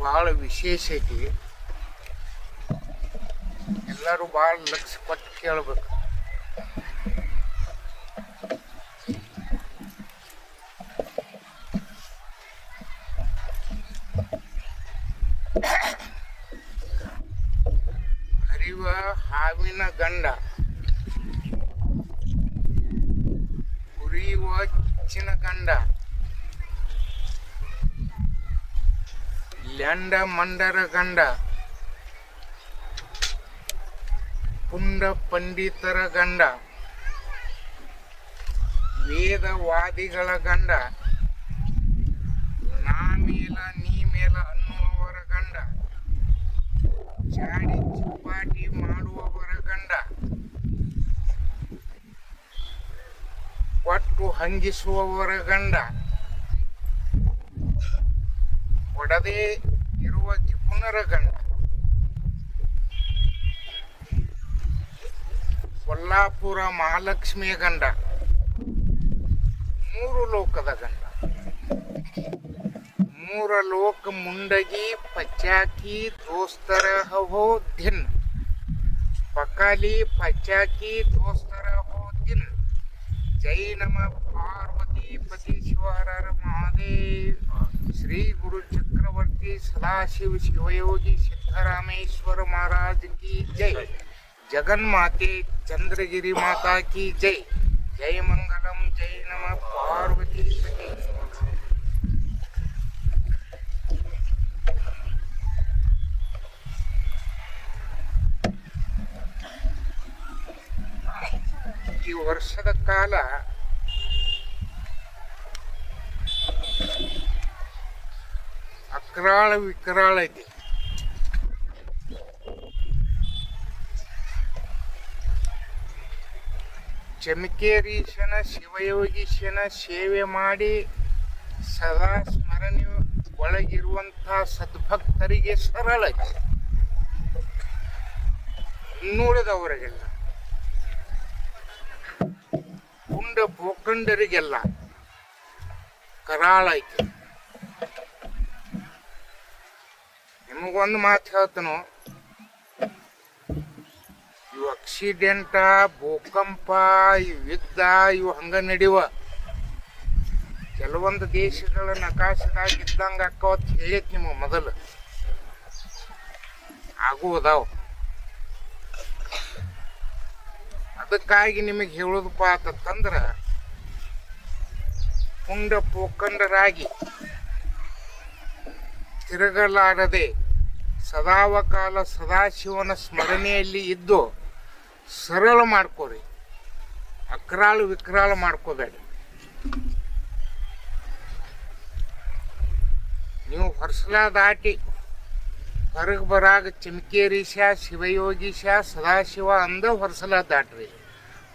ಭಾಳ ವಿಶೇಷ ಐತಿ. ಎಲ್ಲರೂ ಭಾಳ ಲಕ್ಷ ಕೊಟ್ಟು ಕೇಳಬೇಕು. ಹರಿವ ಹಾವಿನ ಗಂಡ, ಉರಿಯುವ ಕಿಚ್ಚಿನ ಗಂಡ, ಲ್ಯಾಂಡ ಮಂಡರ ಗಂಡ, ಪುಂಡ ಪಂಡಿತರ ಗಂಡ, ವೇದವಾದಿಗಳ ಗಂಡ, ನಾ ಮೇಲ ನೀ ಮೇಲ ಅನ್ನುವವರ ಗಂಡ, ಚಾಡಿ ಚುಪ್ಪಾಟಿ ಮಾಡುವವರ ಗಂಡ, ಕೊಟ್ಟು ಹಂಗಿಸುವವರ ಗಂಡ, ಒಡದೇ ಇರುವ ಜಿಪುಣರ ಗಂಡ, ಕೊಲ್ಲಾಪುರ ಮಹಾಲಕ್ಷ್ಮಿಯ ಗಂಡ, ಮೂರು ಲೋಕದ ಗಂಡ, ಮೂರ ಲೋಕ ಮುಂಡಗಿ ಪಚಾಕಿ ದೋಸ್ತರ ಹೋ ದಿನ್, ಪಕಾಲಿ ಪಚಾಕಿ ದೋಸ್ತರ ಹೋ ದಿನ್. ಜೈ ನಮ ಪಾರ್ವತಿ ಪತಿ ಶಿವಹರ ಮಹಾದೇವ್. ಶ್ರೀ ಗುರು ಚಕ್ರವರ್ತಿ ಸದಾಶಿವ ಶಿವಯೋಗಿ ಸಿದ್ದರಾಮೇಶ್ವರ ಮಹಾರಾಜ್ ಕಿ ಜೈ. ಜಗನ್ಮಾತೆ ಚಂದ್ರಗಿರಿ ಮಾತಾ ಕಿ ಜೈ. ಜೈ ಮಂಗಲಂ. ಜೈ ನಮ ಪಾರ್ವತಿ ಪತಿ. ಈ ವರ್ಷದ ಕಾಲ ಅಕ್ರಾಳ ವಿಕರಾಳ ಐತಿ. ಚಮಕೇರೀಶನ ಶಿವಯೋಗೀಶನ ಸೇವೆ ಮಾಡಿ ಸದಾ ಸ್ಮರಣೆ ಒಳಗಿರುವಂಥ ಸದ್ಭಕ್ತರಿಗೆ ಸರಳ ಐತಿ. ನೋಡಿದವರಿಗೆಲ್ಲ, ಪುಂಡ ಭೂಖಂಡರಿಗೆಲ್ಲ ಕರಾಳ ಐತಿ. ನಿಮಗೊಂದು ಮಾತು ಹೇಳ್ತಾನು, ಇವು ಆಕ್ಸಿಡೆಂಟ, ಭೂಕಂಪ, ಇವು ಯುದ್ಧ, ಇವು ಹಂಗ ನಡಿವ. ಕೆಲವೊಂದು ದೇಶಗಳ ನಕಾಶದಾಗ ಇದ್ದಂಗೆ ಅಕ್ಕವತ್ತು ಹೇಳೈತಿ ನಿಮಗೆ ಮೊದಲು, ಆಗುವುದಾವ. ಅದಕ್ಕಾಗಿ ನಿಮಗೆ ಹೇಳೋದಪ್ಪ ಅಂತಂದ್ರೆ, ಪುಂಡ ಪೋಖಂಡರಾಗಿ ತಿರುಗಲಾರದೆ ಸದಾವಕಾಲ ಸದಾಶಿವನ ಸ್ಮರಣೆಯಲ್ಲಿ ಇದ್ದು ಸರಳ ಮಾಡ್ಕೋರಿ, ಅಕ್ರಾಳ ವಿಕ್ರಾಳ ಮಾಡ್ಕೋಬೇಡಿ. ನೀವು ಹೊರಸಲ ದಾಟಿ ಹೊರಗೆ ಬರಾಗ ಚಮಕೇರೀಶ, ಶಿವಯೋಗೀಶ, ಸದಾಶಿವ ಅಂದ ಹೊರಸಲ ದಾಟ್ರಿ.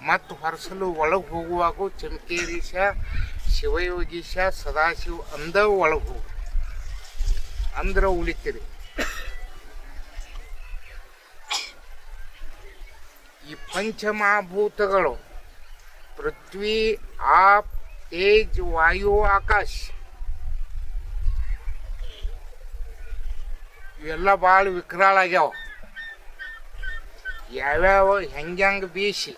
ಮತ್ತು ಹೊರಸಲು ಒಳಗೆ ಹೋಗುವಾಗೂ ಚಮಕೇರೀಶ, ಶಿವಯೋಗೀಶ, ಸದಾಶಿವ ಅಂದ ಒಳಗೆ ಹೋಗ್ರಿ, ಅಂದ್ರೆ ಉಳಿತೀರಿ. ಈ ಪಂಚಮಹಾಭೂತಗಳು ಪೃಥ್ವಿ, ಆಪ್, ತೇಜ್, ವಾಯು, ಆಕಾಶ ಇವೆಲ್ಲ ಭಾಳ ವಿಕರಾಳ ಆಗ್ಯಾವ. ಯಾವ್ಯಾವ ಹೆಂಗೆ ಬೀಸಿ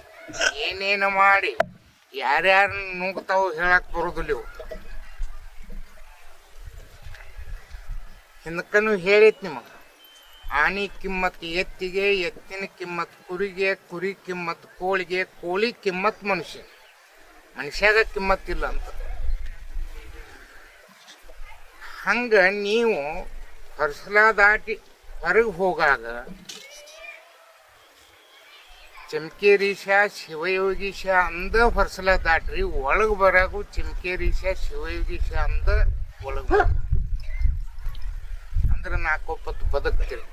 ಏನೇನು ಮಾಡಿ ಯಾರ್ಯಾರು ನುಗ್ತಾವ ಹೇಳಕ್ಕೆ ಬರೋದಿಲ್ಲ ಇವು. ಹಿಂದಕ್ಕೂ ಹೇಳೈತಿ ನಿಮಗೆ, ಆನೆ ಕಿಮ್ಮತ್ ಎತ್ತಿಗೆ, ಎತ್ತಿನ ಕಿಮ್ಮತ್ ಕುರಿಗೆ, ಕುರಿ ಕಿಮ್ಮತ್ ಕೋಳಿಗೆ, ಕೋಳಿ ಕಿಮ್ಮತ್ ಮನುಷ್ಯಾಗ ಕಿಮ್ಮತ್ತಿಲ್ಲ ಅಂತ. ಹಂಗೆ ನೀವು ಹೊರಸಲ ದಾಟಿ ಹೊರಗೆ ಹೋಗಾಗ ಚಮಕೇರೀಶ, ಶಿವಯೋಗೀಶ ಅಂದ ಹೊರಸಲ ದಾಟ್ರಿ. ಒಳಗೆ ಬರಾಗೂ ಚಮಕೇರೀಶ, ಶಿವಯೋಗೀಶ ಅಂದ ಒಳಗೆ ಅಂದ್ರೆ 4 ಹೊತ್ತು ಬದುಕ್ತೀರಿ.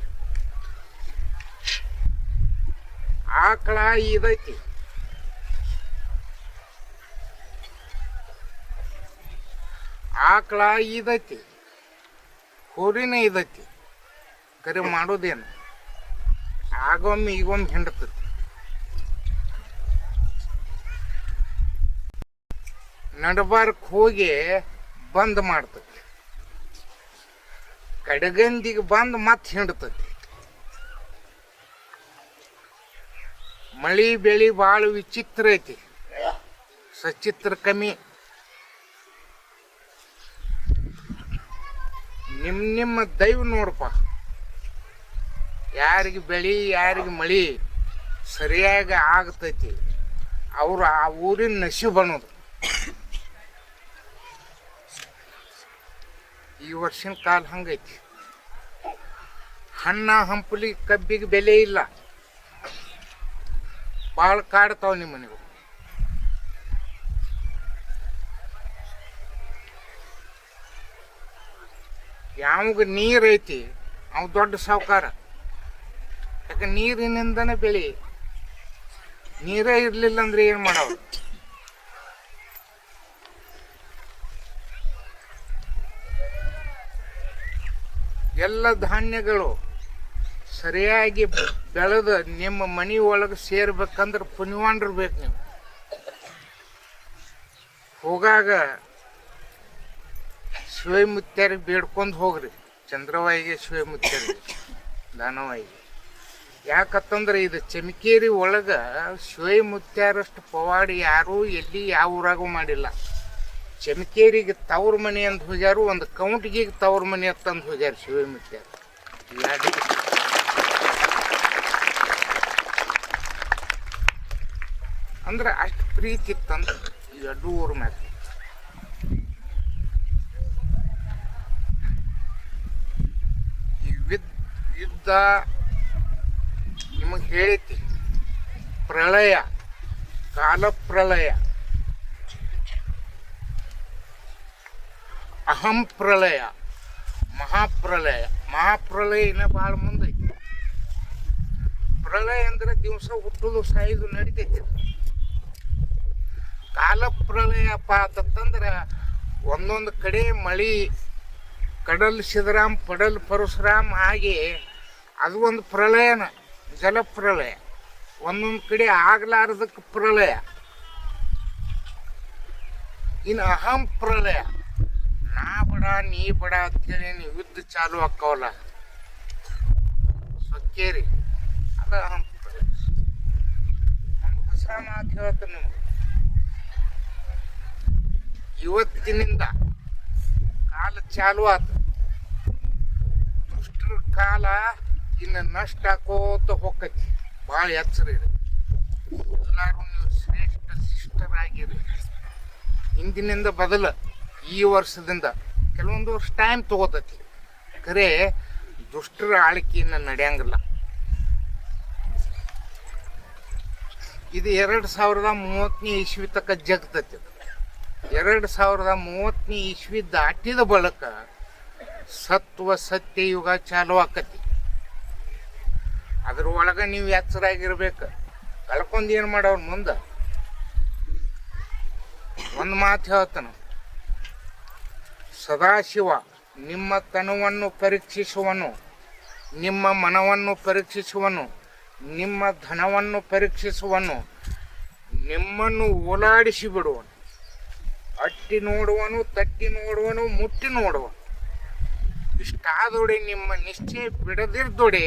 ಆಕಳ ಇದೈತಿ, ಆಕಳ ಇದೈತಿ, ಹೋರಿನ ಇದೈತಿ. ಕರೆ ಮಾಡೋದೇನು, ಆಗೊಮ್ಮೆ ಈಗೊಮ್ಮೆ ಹಿಂಡ್ತೈತಿ. ನಡಬಾರ್ಕ್ ಹೋಗಿ ಬಂದ್ ಮಾಡ್ತೈತಿ. ಕಡಗಂದಿಗೆ ಬಂದು ಮತ್ತೆ ಹಿಂಡ್ತತಿ. ಮಳಿ ಬೆಳಿ ಭಾಳ ವಿಚಿತ್ರ ಐತಿ, ಸಚಿತ್ರ ಕಮ್ಮಿ. ನಿಮ್ಮ ದೈವ ನೋಡಪ್ಪ, ಯಾರಿಗೆ ಬೆಳಿ ಯಾರಿಗೆ ಮಳಿ ಸರಿಯಾಗಿ ಆಗ್ತೈತಿ ಅವರು ಆ ಊರಿನ ನಶೀಬ್ ಅನ್ನೋದು. ಈ ವರ್ಷಿನ ಕಾಲ ಹಂಗೈತಿ. ಹಣ್ಣ ಹಂಪಲಿ ಕಬ್ಬಿಗೆ ಬೆಲೆ ಇಲ್ಲ, ಭಾಳ ಕಾಡ್ತಾವ ನಿಮ್ಮ ನೀವು. ಯಾವಾಗ ನೀರೈತಿ ಅವ ದೊಡ್ಡ ಸಾವುಕಾರ. ಯಾಕೆ ನೀರಿನಿಂದನೇ ಬೆಳಿ. ನೀರೇ ಇರಲಿಲ್ಲ ಅಂದ್ರೆ ಏನು ಮಾಡವ? ಎಲ್ಲ ಧಾನ್ಯಗಳು ಸರಿಯಾಗಿ ಬೆಳೆದು ನಿಮ್ಮ ಮನೆ ಒಳಗೆ ಸೇರ್ಬೇಕಂದ್ರೆ ಪುಣ್ಯವಾನ್ರು ಬೇಕು. ನೀವು ಹೋಗಾಗ ಶಿವಮುತ್ಯಾರಿಗೆ ಬೇಡ್ಕೊಂಡು ಹೋಗ್ರಿ, ಚಂದ್ರವಾಯಿಗೆ ಶಿವಮುತ್ಯಾರಿಗೆ ದಾನವಾಯಿಗೆ. ಯಾಕತ್ತಂದ್ರೆ ಇದು ಚಮಕೇರಿ ಒಳಗೆ ಶಿವಮುತ್ಯಾರಷ್ಟು ಪವಾಡಿ ಯಾರೂ ಎಲ್ಲಿ ಯಾವ ಊರಾಗೂ ಮಾಡಿಲ್ಲ. ಚಮಕೇರಿಗೆ ತವ್ರ ಮನೆ ಅಂತ ಹೋಗ್ಯಾರು, ಒಂದು ಕೌಂಟಿಗೆ ತವ್ರ ಮನೆ ಅಂತಂದು ಹೋಗ್ಯಾರ ಶಿವಮುತ್ಯಾರ. ಅಂದ್ರೆ ಅಷ್ಟು ಪ್ರೀತಿ ಇತ್ತಂದ್ರೆ ಈ ಎರಡು ಊರ ಮ್ಯಾಗ. ಈ ಯುದ್ಧ ನಿಮಗೆ ಹೇಳೈತಿ, ಪ್ರಳಯ, ಕಾಲ ಪ್ರಳಯ, ಅಹಂ ಪ್ರಳಯ, ಮಹಾಪ್ರಳಯ. ಮಹಾಪ್ರಳಯ ಇನ್ನ ಭಾಳ ಮುಂದೈತಿ. ಪ್ರಳಯ ಅಂದ್ರೆ ದಿವಸ ಹುಟ್ಟುದು ಸಾಯುದು ನಡಿತೈತಿ. ಕಾಲ ಪ್ರಳಯಪ್ಪ ಅಂತಂದ್ರೆ ಒಂದೊಂದು ಕಡೆ ಮಳಿ, ಕಡಲ್ ಸಿದ್ದರಾಮ್ ಪಡಲ್ ಪರಶುರಾಮ್, ಹಾಗೆ ಅದು ಒಂದು ಪ್ರಳಯನ, ಜಲಪ್ರಳಯ. ಒಂದೊಂದು ಕಡೆ ಆಗ್ಲಾರ್ದಕ್ಕೆ ಪ್ರಳಯ. ಇನ್ನು ಅಹಂ ಪ್ರಳಯ, ನಾ ಬಡ ನೀ ಬಡ ಅಂತೇಳಿ ನೀವು ಯುದ್ಧ ಚಾಲು ಆಕ್ಕವಲ್ಲ, ಸೊಕ್ಕೇರಿ, ಅದು ಅಹಂ ಪ್ರಳಯ. ಒಂದು ಹೊಸ ಮಾತು ಹೇಳ್ತೇನೆ ನಿಮಗೆ. ಇವತ್ತಿನಿಂದ ಕಾಲ ಚಾಲು ಆತ. ದುಷ್ಟರ ಕಾಲ ಇನ್ನು ನಷ್ಟ ಹಾಕೋತ ಹೋಗತಿ. ಭಾಳ ಎಚ್ಚರ ಇರಿ. ಎಲ್ಲರೂ ನೀವು ಶ್ರೇಷ್ಠ ಶಿಷ್ಟರಾಗಿರಿ. ಹಿಂದಿನಿಂದ ಬದಲು ಈ ವರ್ಷದಿಂದ ಕೆಲವೊಂದು ವರ್ಷ ಟೈಮ್ ತಗೋತತಿ. ಖರೆ ದುಷ್ಟರ ಆಳ್ಕೆಯನ್ನು ನಡೆಯಂಗಿಲ್ಲ. ಇದು 2030ನೇ ಇಸ್ವಿ ತಕ್ಕ ಜಗ್ತತಿ. 2030ನೇ ಇಸ್ವಿ ದಾಟಿದ ಬಳಿಕ ಸತ್ವ ಸತ್ಯ ಯುಗ ಚಾಲು ಆಕತಿ. ಅದ್ರ ಒಳಗೆ ನೀವು ಎಚ್ಚರಾಗಿರ್ಬೇಕು. ಕಳ್ಕೊಂಡು ಏನು ಮಾಡೋರು ಮುಂದೆ? ಒಂದು ಮಾತು ಹೇಳ್ತಾನೆ, ಸದಾಶಿವ ನಿಮ್ಮ ತನುವನ್ನು ಪರೀಕ್ಷಿಸುವನು, ನಿಮ್ಮ ಮನವನ್ನು ಪರೀಕ್ಷಿಸುವನು, ನಿಮ್ಮ ಧನವನ್ನು ಪರೀಕ್ಷಿಸುವನು, ನಿಮ್ಮನ್ನು ಓಲಾಡಿಸಿ ಬಿಡುವನು. ಅಟ್ಟಿ ನೋಡುವನು, ತಟ್ಟಿ ನೋಡುವನು, ಮುಟ್ಟಿ ನೋಡುವನು. ಇಷ್ಟಾದೊಡೆ ನಿಮ್ಮ ನಿಶ್ಚಯ ಬಿಡದಿರ್ದೊಡೆ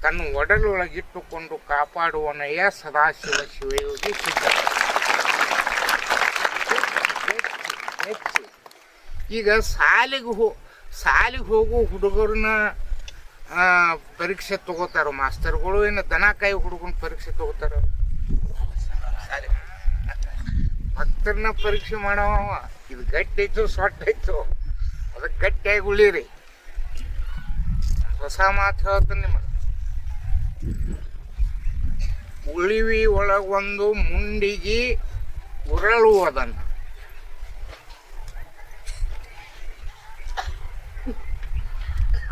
ತನ್ನ ಒಡಲೊಳಗಿಟ್ಟುಕೊಂಡು ಕಾಪಾಡುವನಯ್ಯ ಸದಾಶಿವ ಶಿವಯೋಗಿ ಸಿದ್ಧ. ಈಗ ಸಾಲಿಗೆ ಹೋಗೋ ಹುಡುಗರನ್ನ ಪರೀಕ್ಷೆ ತಗೋತಾರ ಮಾಸ್ತರ್ಗಳು. ಏನು ದನ ಕಾಯಿ ಹುಡುಗನ ಪರೀಕ್ಷೆ ತಗೋತಾರ? ಭಕ್ತರನ್ನ ಪರೀಕ್ಷೆ ಮಾಡವ. ಇದು ಗಟ್ಟಿ ಐತು ಸೊಟ್ಟ ಐತು, ಅದಕ್ಕೆ ಗಟ್ಟಿಯಾಗಿ ಉಳಿರಿ. ಹೊಸ ಮಾತು ಹೇಳ್ತಾನೆ ನಿಮಗೆ. ಉಳಿವಿ ಒಳಗೊಂದು ಮುಂಡಿಗಿ ಉರಳುವುದನ್ನ,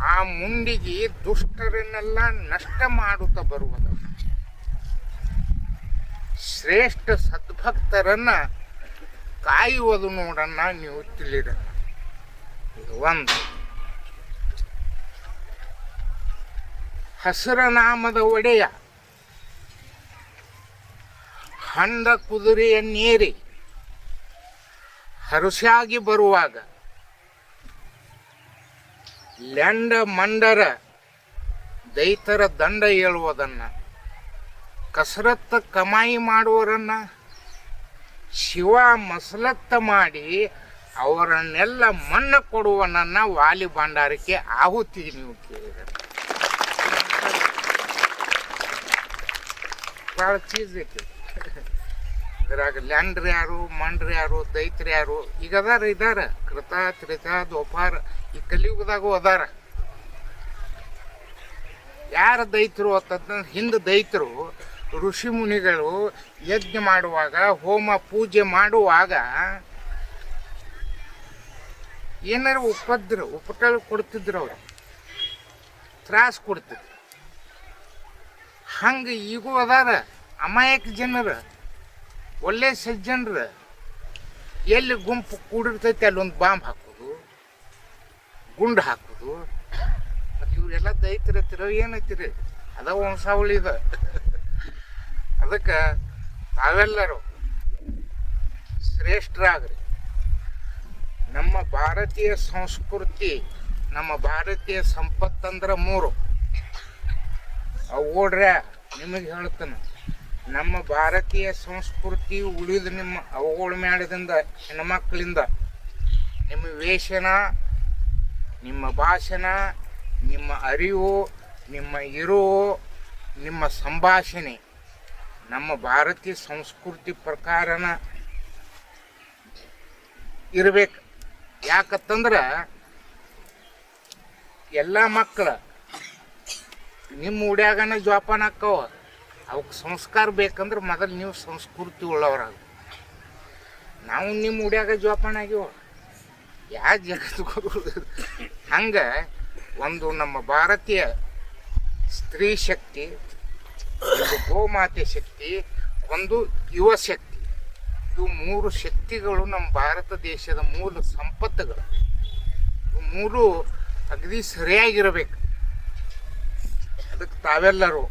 ಆ ಮುಂಡಿಗೆ ದುಷ್ಟರನ್ನೆಲ್ಲ ನಷ್ಟ ಮಾಡುತ್ತಾ ಬರುವುದು. ಶ್ರೇಷ್ಠ ಸದ್ಭಕ್ತರನ್ನ ಕಾಯುವುದು ನೋಡನ್ನ ನೀವು ತಿಳಿದ. ಇದು ಒಂದು. ಹಸಿರನಾಮದ ಒಡೆಯ ಹಂದ ಕುದುರೆಯನ್ನೇರಿ ಹರುಷಾಗಿ ಬರುವಾಗ ಲ್ಯಾಂಡ ಮಂಡರ ದೈತರ ದಂಡ ಏಳುವುದನ್ನ, ಕಸರತ್ತ ಕಮಾಯಿ ಮಾಡುವರನ್ನ ಶಿವ ಮಸಲತ್ತ ಮಾಡಿ ಅವರನ್ನೆಲ್ಲ ಮಣ್ಣು ಕೊಡುವನನ್ನ ವಾಲಿ ಭಂಡಾರಕ್ಕೆ ಆಹುತಿ ನೀವು ಕೇಳಿದರೆ ಭಾಳ ಚೀಸ್ ಐತಿ. ಇದ್ರಾಗ ಲ್ಯಾಂಡ್ರ್ ಯಾರು, ಮಂಡ್ರ ಯಾರು, ದೈತ್ರ ಯಾರು ಈಗ ಇದಾರ ಕೃತ ತ್ರಿತ ದ್ವಪಾರ ಈ ಕಲಿಯುಗದಾಗೂ ಅದಾರ. ಯಾರ ದೈತರು ಅಂತಂದ್ರೆ ಹಿಂದೆ ದೈತರು ಋಷಿ ಮುನಿಗಳು ಯಜ್ಞ ಮಾಡುವಾಗ, ಹೋಮ ಪೂಜೆ ಮಾಡುವಾಗ ಏನಾರು ಉಪಟಳ ಕೊಡ್ತಿದ್ರು, ಅವರು ತ್ರಾಸ ಕೊಡ್ತಿದ್ರು. ಹಂಗೆ ಈಗೂ ಅದಾರ ಅಮಾಯಕ ಜನರು, ಒಳ್ಳೆ ಸಜ್ಜನರು. ಎಲ್ಲಿ ಗುಂಪು ಕೂಡಿರ್ತೈತಿ ಅಲ್ಲೊಂದು ಬಾಂಬ್ ಹಾಕೋದು, ಗುಂಡು ಹಾಕೋದು. ಮತ್ತು ಇವರೆಲ್ಲ ದೈತಿರತ್ತಿರೋ ಏನೈತಿರಿ, ಅದ ವಂಶಾವಳಿದ. ಅದಕ್ಕೆ ತಾವೆಲ್ಲರೂ ಶ್ರೇಷ್ಠರಾಗ್ರಿ. ನಮ್ಮ ಭಾರತೀಯ ಸಂಸ್ಕೃತಿ, ನಮ್ಮ ಭಾರತೀಯ ಸಂಪತ್ತಂದ್ರೆ 3 ಅವುಗಳ್ರೆ ನಿಮಗೆ ಹೇಳ್ತಾನೆ. ನಮ್ಮ ಭಾರತೀಯ ಸಂಸ್ಕೃತಿ ಉಳಿದ ನಿಮ್ಮ ಅವುಗಳ ಮ್ಯಾಳದಿಂದ ಹೆಣ್ಮಕ್ಳಿಂದ ನಿಮ್ಮ ವೇಷನ, ನಿಮ್ಮ ಭಾಷಣ, ನಿಮ್ಮ ಅರಿವು, ನಿಮ್ಮ ಇರುವು, ನಿಮ್ಮ ಸಂಭಾಷಣೆ ನಮ್ಮ ಭಾರತೀಯ ಸಂಸ್ಕೃತಿ ಪ್ರಕಾರನ ಇರ್ಬೇಕು. ಯಾಕಂತಂದ್ರೆ ಎಲ್ಲ ಮಕ್ಕಳು ನಿಮ್ಮ ಉಡ್ಯಾಗನ ಜೋಪಾನ ಹಾಕವ. ಅವಕ್ಕೆ ಸಂಸ್ಕಾರ ಬೇಕಂದ್ರೆ ಮೊದಲು ನೀವು ಸಂಸ್ಕೃತಿ ಉಳ್ಳವರಾಗ. ನಾವು ನಿಮ್ಮ ಉಡ್ಯಾಗ ಜೋಪಾನ ಆಗ್ಯವ ಯಾವ ಜಗತ್ತು. ಹಂಗೆ ಒಂದು ನಮ್ಮ ಭಾರತೀಯ ಸ್ತ್ರೀ ಶಕ್ತಿ, ಒಂದು ಗೋಮಾತೆ ಶಕ್ತಿ, ಒಂದು ಯುವ ಶಕ್ತಿ. ಇವು 3 ಶಕ್ತಿಗಳು ನಮ್ಮ ಭಾರತ ದೇಶದ ಮೂಲ ಸಂಪತ್ತುಗಳು. ಇವು 3 ಅಗದಿ ಸರಿಯಾಗಿರಬೇಕು. ಅದಕ್ಕೆ ತಾವೆಲ್ಲರೂ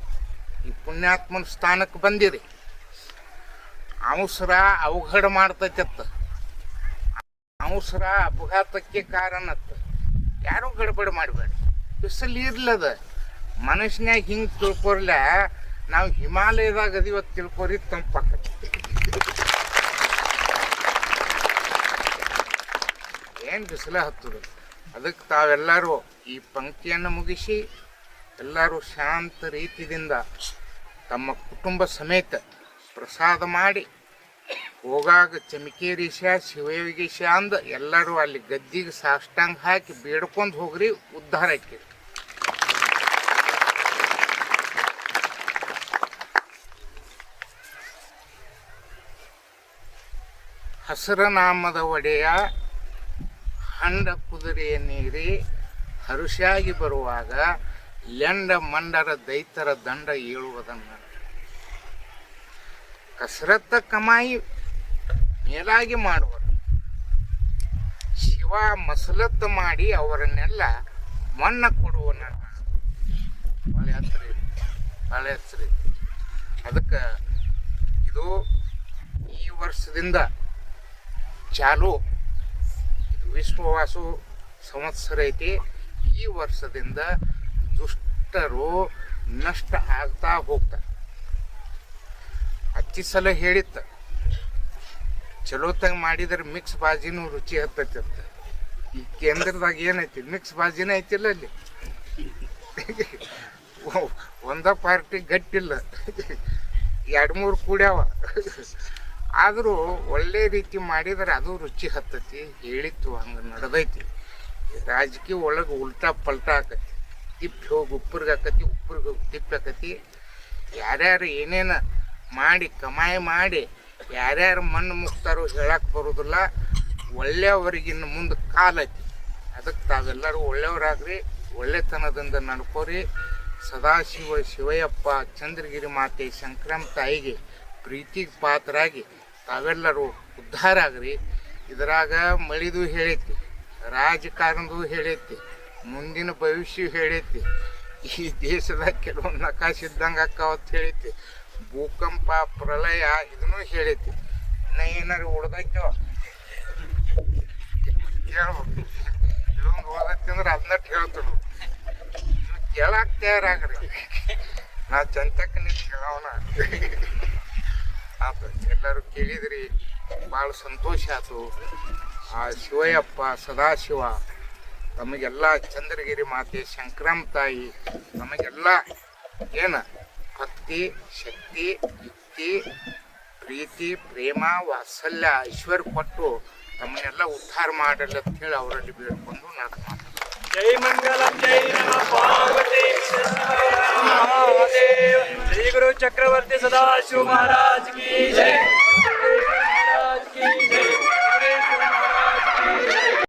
ಈ ಪುಣ್ಯಾತ್ಮನ ಸ್ಥಾನಕ್ಕೆ ಬಂದಿರಿ. ಅವಸರ ಅವಘಡ ಮಾಡ್ತೈತತ್ತ, ಅವಸರ ಅಪಘಾತಕ್ಕೆ ಕಾರಣತ್ತ. ಯಾರೂ ಗಡಬಡ ಮಾಡಬೇಡ. ಬಿಸಿಲು ಇರ್ಲದ ಮನುಷ್ಯನ್ಯಾಗ ಹಿಂಗೆ ತಿಳ್ಕೊರ್ಲ. ನಾವು ಹಿಮಾಲಯದಾಗ ಅದೀವತ್ತು ತಿಳ್ಕೊರಿ ತಂಪಾಕತಿ. ಏನು ಬಿಸಿಲ ಹತ್ತದ. ಅದಕ್ಕೆ ತಾವೆಲ್ಲರೂ ಈ ಪಂಕ್ತಿಯನ್ನು ಮುಗಿಸಿ ಎಲ್ಲರೂ ಶಾಂತ ರೀತಿಯಿಂದ ತಮ್ಮ ಕುಟುಂಬ ಸಮೇತ ಪ್ರಸಾದ ಮಾಡಿ ಹೋಗಾಗ ಚಮಿಕೇರೀಶ ಶಿವಯೋಗೀಶ ಅಂದ ಎಲ್ಲರೂ ಅಲ್ಲಿ ಗದ್ದಿಗೆ ಸಾಷ್ಟಾಂಗ ಹಾಕಿ ಬೇಡ್ಕೊಂಡು ಹೋಗ್ರಿ, ಉದ್ಧಾರ ಆಕಿ. ಹಸರನಾಮದ ಒಡೆಯ ಹಂಡ ಕುದುರೆಯ ನೀರಿ ಹರುಷಾಗಿ ಬರುವಾಗ ಲೆಂಡ ಮಂಡರ ದೈತರ ದಂಡ ಏಳುವುದನ್ನು, ಕಸರತ್ತ ಕಮಾಯಿ ಮೇಲಾಗಿ ಮಾಡುವರು ಶಿವ ಮಸಲತ್ತ ಮಾಡಿ ಅವರನ್ನೆಲ್ಲ ಮಣ್ಣ ಕೊಡುವನ. ಭಾಳ ಹೆಸರು, ಭಾಳ ಹೆಸರು. ಅದಕ್ಕೆ ಇದು ಈ ವರ್ಷದಿಂದ ಚಾಲು. ಇದು ವಿಶ್ವವಾಸು ಸಂವತ್ಸರ ಐತಿ. ಈ ವರ್ಷದಿಂದ ದುಷ್ಟರು ನಷ್ಟ ಆಗ್ತಾ ಹೋಗ್ತಾರೆ. ಹತ್ತಿ ಸಲ ಹೇಳಿತ್ತ, ಚಲೋತಾಗ ಮಾಡಿದ್ರೆ ಮಿಕ್ಸ್ ಬಾಜಿನೂ ರುಚಿ ಹತ್ತೈತಿ ಅಂತ. ಈ ಕೇಂದ್ರದಾಗ ಏನೈತಿ, ಮಿಕ್ಸ್ ಬಾಜಿನ ಐತಿಲ್ಲ ಅಲ್ಲಿ. ಒಂದ ಪಾರ್ಟಿ ಗಟ್ಟಿಲ್ಲ, 2-3 ಕೂಡ್ಯಾವ. ಆದರೂ ಒಳ್ಳೆ ರೀತಿ ಮಾಡಿದರೆ ಅದು ರುಚಿ ಹತ್ತೈತಿ. ಹೇಳಿತ್ತು ಹಂಗೆ ನಡೆದೈತಿ. ರಾಜಕೀಯ ಒಳಗೆ ಉಲ್ಟಾ ಪಲ್ಟಾ ಆಕತಿ. ತಿಪ್ಪಿ ಹೋಗಿ ಉಪ್ಪರಿಗೆ ಆಕತಿ, ಉಪ್ಪರಿಗೆ ಹೋಗಿ ತಿಪ್ಪಿ ಆಕತಿ. ಯಾರ್ಯಾರು ಏನೇನು ಮಾಡಿ ಕಮಾಯಿ ಮಾಡಿ ಯಾರ್ಯಾರು ಮಣ್ಣು ಮುಕ್ತಾರೋ ಹೇಳಕ್ಕೆ ಬರೋದಿಲ್ಲ. ಒಳ್ಳೆಯವರಿಗಿನ್ನು ಮುಂದೆ ಕಾಲೈತಿ. ಅದಕ್ಕೆ ತಾವೆಲ್ಲರೂ ಒಳ್ಳೆಯವರಾಗ್ರಿ, ಒಳ್ಳೆತನದಿಂದ ನಡ್ಕೋರಿ. ಸದಾಶಿವ ಶಿವಯ್ಯಪ್ಪ ಚಂದ್ರಗಿರಿ ಮಾತೆ ಸಂಕ್ರಮ ತಾಯಿಗೆ ಪ್ರೀತಿಗೆ ಪಾತ್ರರಾಗಿ ತಾವೆಲ್ಲರೂ ಉದ್ಧಾರ ಆಗ್ರಿ. ಇದರಾಗ ಮಳಿದು ಹೇಳೈತಿ, ರಾಜಕಾರಣದ್ದು ಹೇಳೈತಿ, ಮುಂದಿನ ಭವಿಷ್ಯ ಹೇಳೈತಿ, ಈ ದೇಶದಾಗ ಕೆಲವೊಂದು ನಕಾಶೆ ಇದ್ದಂಗೆ ಅಕ್ಕಾವತ್ತು ಹೇಳೈತಿ, ಭೂಕಂಪ ಪ್ರಳಯ ಇದನ್ನು ಹೇಳೈತಿ. ಇನ್ನು ಏನಾರು ಉಳ್ದೈತೋ ಹೇಳ್ಬೇಕು. ಇದೊಂದು ಓದತ್ತಿ ಅಂದ್ರೆ ಅದನ್ನ ಹೇಳ್ತರು ನೀವು ಕೇಳಾಕ್ ತಯಾರಾಗ್ರಿ ನಾ ಚಂತಕ್ಕೆ ನೀವು ಕೇಳೋಣ ಆತ ಎಲ್ಲರೂ ಕೇಳಿದ್ರಿ ಭಾಳ ಸಂತೋಷ ಆಯ್ತು. ಆ ಶಿವಯ್ಯಪ್ಪ ಸದಾಶಿವ ತಮಗೆಲ್ಲ ಚಂದ್ರಗಿರಿ ಮಾತೆ ಶಂಕರಮ್ಮ ತಾಯಿ ನಮಗೆಲ್ಲ ಏನು ಭಕ್ತಿ ಶಕ್ತಿ ಯುಕ್ತಿ ಪ್ರೀತಿ ಪ್ರೇಮ ವಾತ್ಸಲ್ಯ ಐಶ್ವರ್ಯ ಕೊಟ್ಟು ತಮ್ಮನ್ನೆಲ್ಲ ಉದ್ಧಾರ ಮಾಡಲ್ಲ ಅಂತ ಹೇಳಿ ಅವರಲ್ಲಿ ಬೇಡ್ಕೊಂಡು ನಾನು ಮಾತಾಡ್ತೀನಿ. ಜೈ ಮಂಗಲಂ ಜೈ ನಮಃ ಪಾರ್ವತಿ ಮಹಾದೇವ ಶ್ರೀ ಗುರು ಚಕ್ರವರ್ತಿ ಸದಾಶಿವ ಮಹಾರಾಜ್ ಕಿ ಜೈ.